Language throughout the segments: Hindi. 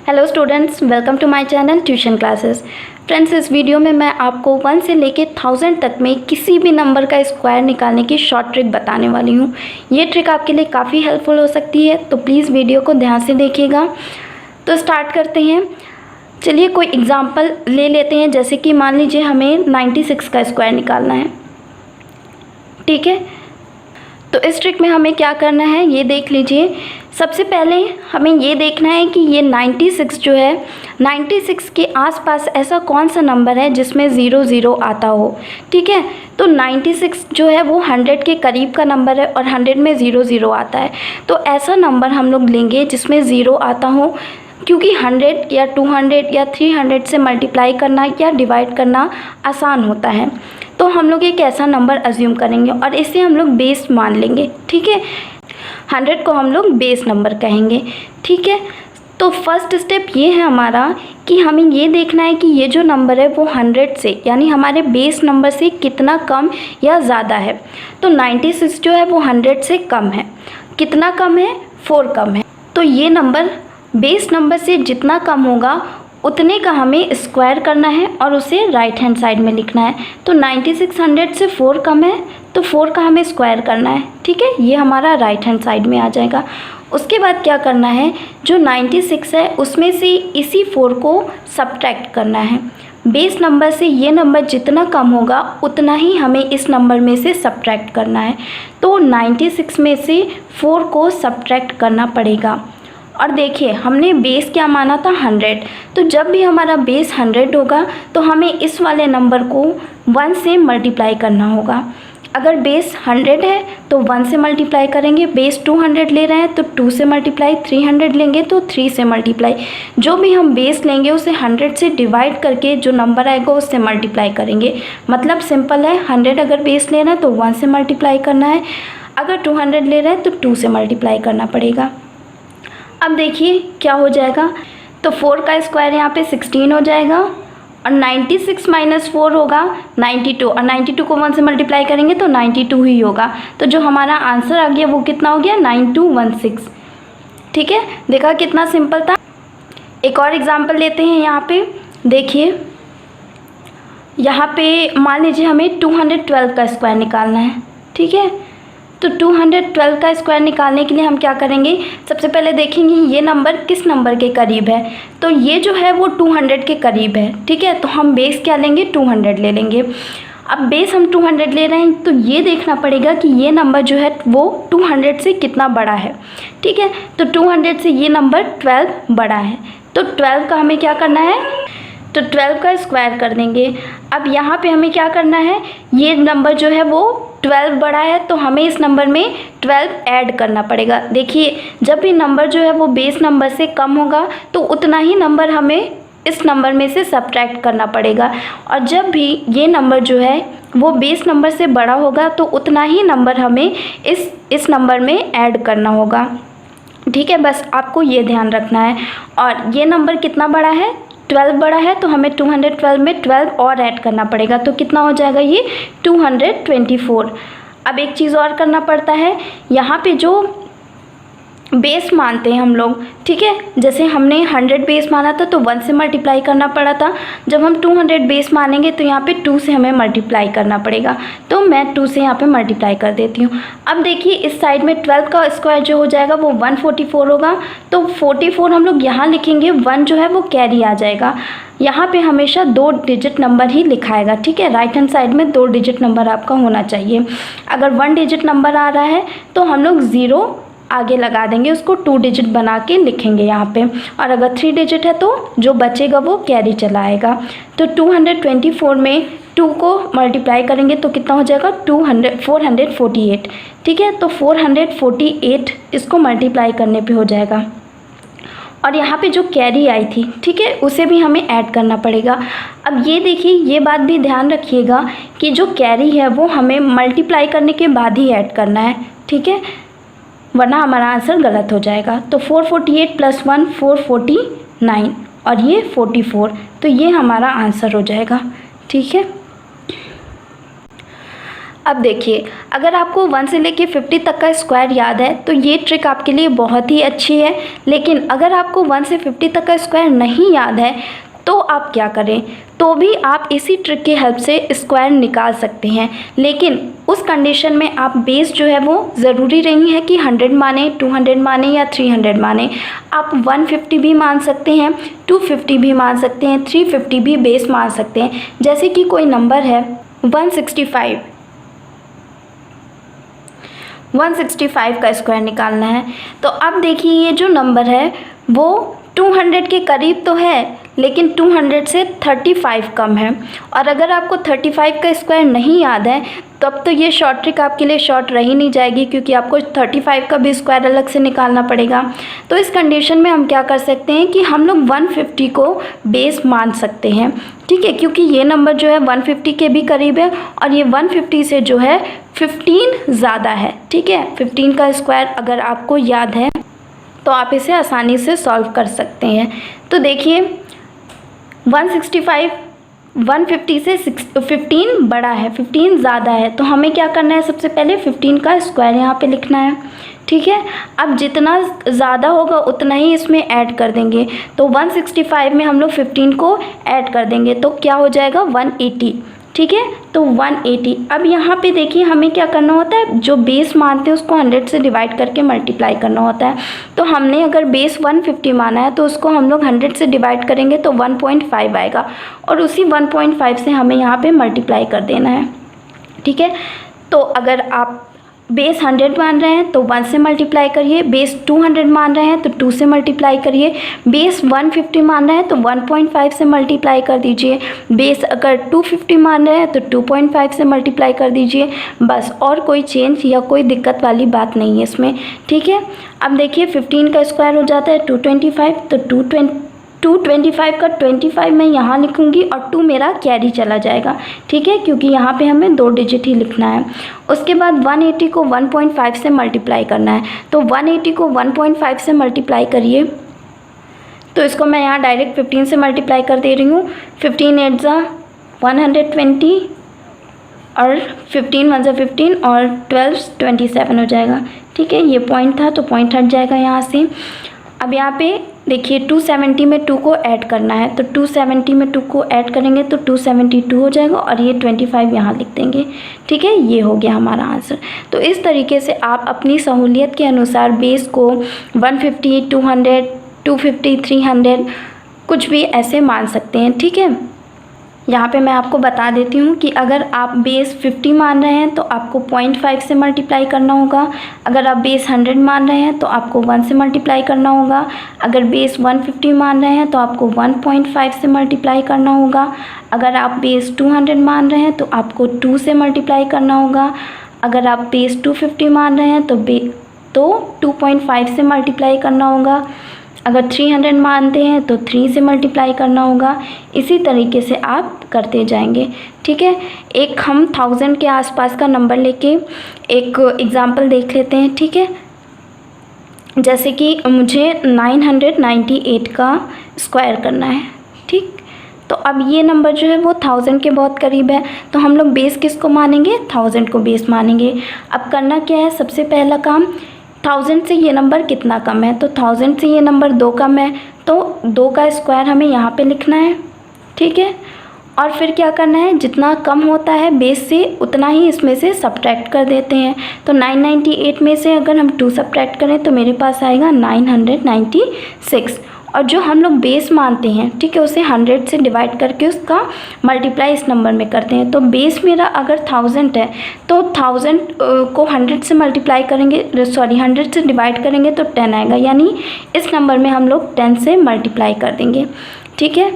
Hello students, welcome to my channel tuition classes. Friends, इस वीडियो में मैं आपको 1 से लेके 1000 तक में किसी भी नंबर का स्क्वायर निकालने की शॉर्ट ट्रिक बताने वाली हूँ। ये ट्रिक आपके लिए काफ़ी हेल्पफुल हो सकती है, तो प्लीज़ वीडियो को ध्यान से देखिएगा। तो स्टार्ट करते हैं। चलिए कोई एग्जाम्पल ले लेते हैं, जैसे कि मान लीजिए हमें 96 का स्क्वायर निकालना है। ठीक है, तो इस ट्रिक में हमें क्या करना है ये देख लीजिए। सबसे पहले हमें ये देखना है कि ये 96 जो है, 96 के आसपास ऐसा कौन सा नंबर है जिसमें 00 आता हो। ठीक है, तो 96 जो है वो 100 के करीब का नंबर है और 100 में 00 आता है। तो ऐसा नंबर हम लोग लेंगे जिसमें 0 आता हो, क्योंकि 100 या 200 या 300 से मल्टीप्लाई करना या डिवाइड करना आसान होता है। तो हम लोग एक ऐसा नंबर अज्यूम करेंगे और इसे हम लोग बेस मान लेंगे। ठीक है, 100 को हम लोग बेस नंबर कहेंगे। ठीक है, तो फर्स्ट स्टेप ये है हमारा कि हमें ये देखना है कि ये जो नंबर है वो 100 से यानी हमारे बेस नंबर से कितना कम या ज़्यादा है। तो 96 जो है वो 100 से कम है। कितना कम है? 4 कम है। तो ये नंबर बेस नंबर से जितना कम होगा उतने का हमें स्क्वायर करना है और उसे राइट हैंड साइड में लिखना है। तो 96 100 से 4 कम है, तो 4 का हमें स्क्वायर करना है। ठीक है, ये हमारा राइट हैंड साइड में आ जाएगा। उसके बाद क्या करना है, जो 96 है उसमें से इसी 4 को सब्ट्रैक्ट करना है। बेस नंबर से ये नंबर जितना कम होगा उतना ही हमें इस नंबर में से सब्ट्रैक्ट करना है। तो 96 में से 4 को सब्ट्रैक्ट करना पड़ेगा। और देखिए हमने बेस क्या माना था? 100। तो जब भी हमारा बेस 100 होगा तो हमें इस वाले नंबर को 1 से मल्टीप्लाई करना होगा। अगर बेस 100 है तो 1 से मल्टीप्लाई करेंगे, बेस 200 ले रहे हैं तो 2 से मल्टीप्लाई, 300 लेंगे तो 3 से मल्टीप्लाई। जो भी हम बेस लेंगे उसे 100 से डिवाइड करके जो नंबर आएगा उससे मल्टीप्लाई करेंगे। मतलब सिंपल है, 100 अगर बेस लेना है तो 1 से मल्टीप्लाई करना है, अगर 200 ले रहे हैं तो 2 से मल्टीप्लाई करना पड़ेगा। अब देखिए क्या हो जाएगा, तो 4 का स्क्वायर यहाँ पे 16 हो जाएगा और 96 माइनस 4 होगा 92, और 92 को 1 से मल्टीप्लाई करेंगे तो 92 ही होगा। तो जो हमारा आंसर आ गया वो कितना हो गया? 9216। ठीक है, देखा कितना सिंपल था। एक और एग्जांपल लेते हैं। यहाँ पे देखिए, यहाँ पे मान लीजिए हमें 212 का स्क्वायर निकालना है। ठीक है, तो 212 का स्क्वायर निकालने के लिए हम क्या करेंगे, सबसे पहले देखेंगे ये नंबर किस नंबर के करीब है। तो ये जो है वो 200 के करीब है। ठीक है, तो हम बेस क्या लेंगे? 200 ले लेंगे। अब बेस हम 200 ले रहे हैं तो ये देखना पड़ेगा कि ये नंबर जो है वो 200 से कितना बड़ा है। ठीक है, तो 200 से ये नंबर 12 बड़ा है। तो 12 का हमें क्या करना है, तो 12 का स्क्वायर कर देंगे। अब यहाँ पे हमें क्या करना है, ये नंबर जो है वो 12 बड़ा है तो हमें इस नंबर में 12 ऐड करना पड़ेगा। देखिए जब भी नंबर जो है वो बेस नंबर से कम होगा तो उतना ही नंबर हमें इस नंबर में से सब्ट्रैक्ट करना पड़ेगा, और जब भी ये नंबर जो है वो बेस नंबर से बड़ा होगा तो उतना ही नंबर हमें इस नंबर में ऐड करना होगा। ठीक है, बस आपको ये ध्यान रखना है। और ये नंबर कितना बड़ा है? 12 बड़ा है, तो हमें 212 में 12 और ऐड करना पड़ेगा। तो कितना हो जाएगा ये? 224। अब एक चीज़ और करना पड़ता है, यहाँ पे जो बेस मानते हैं हम लोग, ठीक है, जैसे हमने 100 बेस माना था तो 1 से मल्टीप्लाई करना पड़ा था। जब हम 200 बेस मानेंगे तो यहाँ पे 2 से हमें मल्टीप्लाई करना पड़ेगा। तो मैं 2 से यहाँ पे मल्टीप्लाई कर देती हूँ। अब देखिए इस साइड में 12 का स्क्वायर जो हो जाएगा वो 144 होगा। तो 44 हम लोग यहाँ लिखेंगे, 1 जो है वो कैरी आ जाएगा। यहाँ पे हमेशा 2 डिजिट नंबर ही लिखाएगा। ठीक है, राइट हैंड साइड में 2 डिजिट नंबर आपका होना चाहिए। अगर 1 डिजिट नंबर आ रहा है तो हम लोग 0 आगे लगा देंगे, उसको 2 डिजिट बना के लिखेंगे यहाँ पे। और अगर 3 डिजिट है तो जो बचेगा वो कैरी चला आएगा। तो 224 में 2 को मल्टीप्लाई करेंगे तो कितना हो जाएगा? 448। ठीक है, तो 448 इसको मल्टीप्लाई करने पे हो जाएगा। और यहाँ पे जो कैरी आई थी, ठीक है, उसे भी हमें ऐड करना पड़ेगा। अब ये देखिए, ये बात भी ध्यान रखिएगा कि जो कैरी है वो हमें मल्टीप्लाई करने के बाद ही ऐड करना है। ठीक है, वरना हमारा आंसर गलत हो जाएगा। तो 448 + 1 449 और ये 44, तो ये हमारा आंसर हो जाएगा। ठीक है, अब देखिए, अगर आपको 1 से लेके 50 तक का स्क्वायर याद है तो ये ट्रिक आपके लिए बहुत ही अच्छी है। लेकिन अगर आपको 1 से 50 तक का स्क्वायर नहीं याद है तो आप क्या करें, तो भी आप इसी ट्रिक की हेल्प से स्क्वायर निकाल सकते हैं। लेकिन उस कंडीशन में आप बेस जो है वो ज़रूरी नहीं है कि 100 माने, 200 माने या 300 माने। आप 150 भी मान सकते हैं, 250 भी मान सकते हैं, 350 भी बेस मान सकते हैं। जैसे कि कोई नंबर है 165 का स्क्वायर निकालना है। तो अब देखिए, ये जो नंबर है वो 200 के करीब तो है, लेकिन 200 से 35 कम है। और अगर आपको 35 का स्क्वायर नहीं याद है तब तो ये शॉर्ट ट्रिक आपके लिए शॉर्ट रही नहीं जाएगी, क्योंकि आपको 35 का भी स्क्वायर अलग से निकालना पड़ेगा। तो इस कंडीशन में हम क्या कर सकते हैं कि हम लोग 150 को बेस मान सकते हैं, ठीक है, क्योंकि ये नंबर जो है 150 के भी करीब है और ये 150 से जो है 15 ज़्यादा है, ठीक है। 15 का स्क्वायर अगर आपको याद है तो आप इसे आसानी से सॉल्व कर सकते हैं। तो देखिए, 165 150 से 15 बड़ा है, 15 ज़्यादा है, तो हमें क्या करना है, सबसे पहले 15 का स्क्वायर यहाँ पे लिखना है, ठीक है। अब जितना ज़्यादा होगा उतना ही इसमें ऐड कर देंगे। तो 165 में हम लोग 15 को ऐड कर देंगे तो क्या हो जाएगा 180, ठीक है। तो 180। अब यहाँ पे देखिए हमें क्या करना होता है, जो बेस मानते हैं उसको 100 से डिवाइड करके मल्टीप्लाई करना होता है। तो हमने अगर बेस 150 माना है तो उसको हम लोग 100 से डिवाइड करेंगे तो 1.5 आएगा और उसी 1.5 से हमें यहाँ पे मल्टीप्लाई कर देना है, ठीक है। तो अगर आप बेस 100 मान रहे हैं तो 1 से मल्टीप्लाई करिए, बेस 200 मान रहे हैं तो 2 से मल्टीप्लाई करिए, बेस 150 मान रहे हैं तो 1.5 से मल्टीप्लाई कर दीजिए, बेस अगर 250 मान रहे हैं तो 2.5 से मल्टीप्लाई कर दीजिए, बस। और कोई चेंज या कोई दिक्कत वाली बात नहीं है इसमें, ठीक है। अब देखिए 15 का स्क्वायर हो जाता है 225, तो 225 का 25 मैं यहाँ लिखूँगी और 2 मेरा कैरी चला जाएगा, ठीक है, क्योंकि यहाँ पे हमें 2 डिजिट ही लिखना है। उसके बाद 180 को 1.5 से मल्टीप्लाई करना है, तो 180 को 1.5 से मल्टीप्लाई करिए। तो इसको मैं यहाँ डायरेक्ट 15 से मल्टीप्लाई कर दे रही हूँ। 15 8 ज़ा 120 और 15 1 ज़ा 15 और 12 27 हो जाएगा, ठीक है। ये पॉइंट था तो पॉइंट हट जाएगा यहाँ से। अब यहाँ पे देखिए 270 में 2 को ऐड करना है, तो 270 में 2 को ऐड करेंगे तो 272 हो जाएगा और ये 25 यहाँ लिख देंगे, ठीक है। ये हो गया हमारा आंसर। तो इस तरीके से आप अपनी सहूलियत के अनुसार बेस को 150, 200, 250, 300 कुछ भी ऐसे मान सकते हैं, ठीक है। यहाँ पे मैं आपको बता देती हूँ कि अगर आप बेस 50 मान रहे हैं तो आपको 0.5 से मल्टीप्लाई करना होगा, अगर आप बेस 100 मान रहे हैं तो आपको 1 से मल्टीप्लाई करना होगा, अगर बेस 150 मान रहे हैं तो आपको 1.5 से मल्टीप्लाई करना होगा, अगर आप बेस 200 मान रहे हैं तो आपको 2 से मल्टीप्लाई करना होगा, अगर आप बेस 250 मान रहे हैं तो 2.5 से मल्टीप्लाई करना होगा, अगर 300 मानते हैं तो 3 से मल्टीप्लाई करना होगा। इसी तरीके से आप करते जाएंगे, ठीक है। एक हम 1000 के आसपास का नंबर लेके एक एग्ज़ाम्पल देख लेते हैं, ठीक है। जैसे कि मुझे 998 का स्क्वायर करना है, ठीक। तो अब ये नंबर जो है वो 1000 के बहुत करीब है, तो हम लोग बेस किसको मानेंगे, 1000 को बेस मानेंगे। अब करना क्या है, सबसे पहला काम 1000 से ये नंबर कितना कम है, तो 1000 से ये नंबर 2 कम है, तो 2 का स्क्वायर हमें यहाँ पे लिखना है, ठीक है। और फिर क्या करना है, जितना कम होता है बेस से उतना ही इसमें से सब्ट्रैक्ट कर देते हैं। तो 998 में से अगर हम 2 सब्ट्रैक्ट करें तो मेरे पास आएगा 996, और जो हम लोग बेस मानते हैं, ठीक है, उसे 100 से डिवाइड करके उसका मल्टीप्लाई इस नंबर में करते हैं। तो बेस मेरा अगर 1000 है तो 1000 को 100 से मल्टीप्लाई करेंगे, 100 से डिवाइड करेंगे तो 10 आएगा, यानी इस नंबर में हम लोग 10 से मल्टीप्लाई कर देंगे, ठीक है।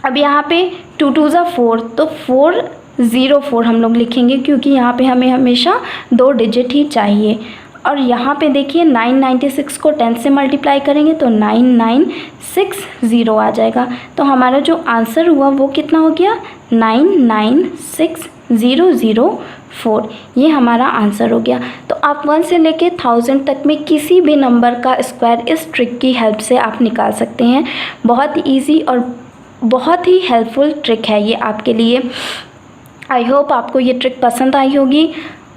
अब यहाँ पे 2 2 ज़ा 4, तो 404 हम लोग लिखेंगे, क्योंकि यहाँ पे हमें हमेशा 2 डिजिट ही चाहिए। और यहाँ पे देखिए 996 को 10 से मल्टीप्लाई करेंगे तो 9960 आ जाएगा। तो हमारा जो आंसर हुआ वो कितना हो गया, 996004, ये हमारा आंसर हो गया। तो आप 1 से लेके 1000 तक में किसी भी नंबर का स्क्वायर इस ट्रिक की हेल्प से आप निकाल सकते हैं। बहुत ईजी और बहुत ही हेल्पफुल ट्रिक है ये आपके लिए। आई होप आपको ये ट्रिक पसंद आई होगी।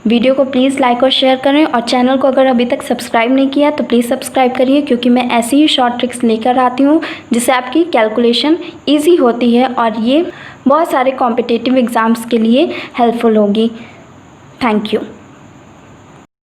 वीडियो को प्लीज़ लाइक और शेयर करें और चैनल को अगर अभी तक सब्सक्राइब नहीं किया तो प्लीज़ सब्सक्राइब करिए, क्योंकि मैं ऐसी ही शॉर्ट ट्रिक्स लेकर आती हूँ जिससे आपकी कैलकुलेशन ईजी होती है और ये बहुत सारे कॉम्पिटिटिव एग्ज़ाम्स के लिए हेल्पफुल होगी। Thank you.